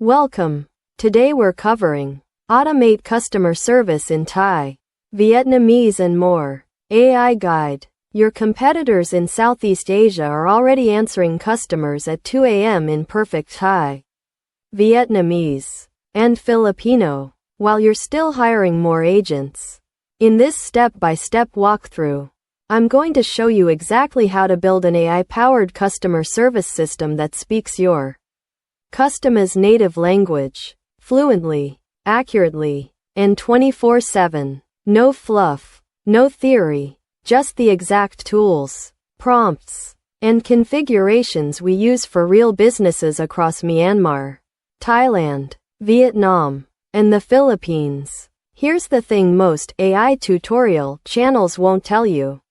Welcome. Today we're covering automate customer service in Thai, Vietnamese and more. AI Guide. Your competitors in Southeast Asia are already answering customers at 2 a.m. in perfect Thai, Vietnamese, and Filipino, while you're still hiring more agents. In this step-by-step walkthrough, I'm going to show you exactly how to build an AI-powered customer service system that speaks your customer's native language, fluently, accurately, and 24/7. No fluff, no theory, just the exact tools, prompts, and configurations we use for real businesses across Myanmar, Thailand, Vietnam, and the Philippines. Here's the thing most AI tutorial channels won't tell you.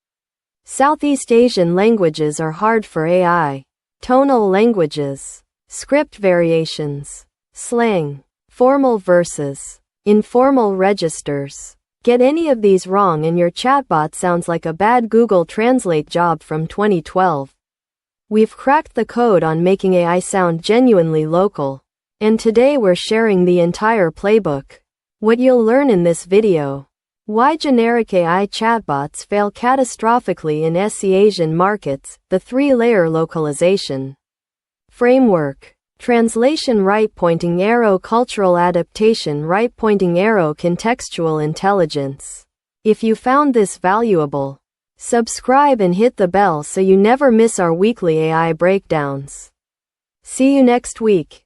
Southeast Asian languages are hard for AI. Tonal languages, script variations, slang, formal verses, informal registers. Get any of these wrong and your chatbot sounds like a bad Google Translate job from 2012. We've cracked the code on making AI sound genuinely local. And today we're sharing the entire playbook. What you'll learn in this video. Why generic AI chatbots fail catastrophically in SE Asian markets, the 3-layer localization framework. Translation right-pointing arrow cultural adaptation right-pointing arrow contextual intelligence. If you found this valuable, subscribe and hit the bell so you never miss our weekly AI breakdowns. See you next week.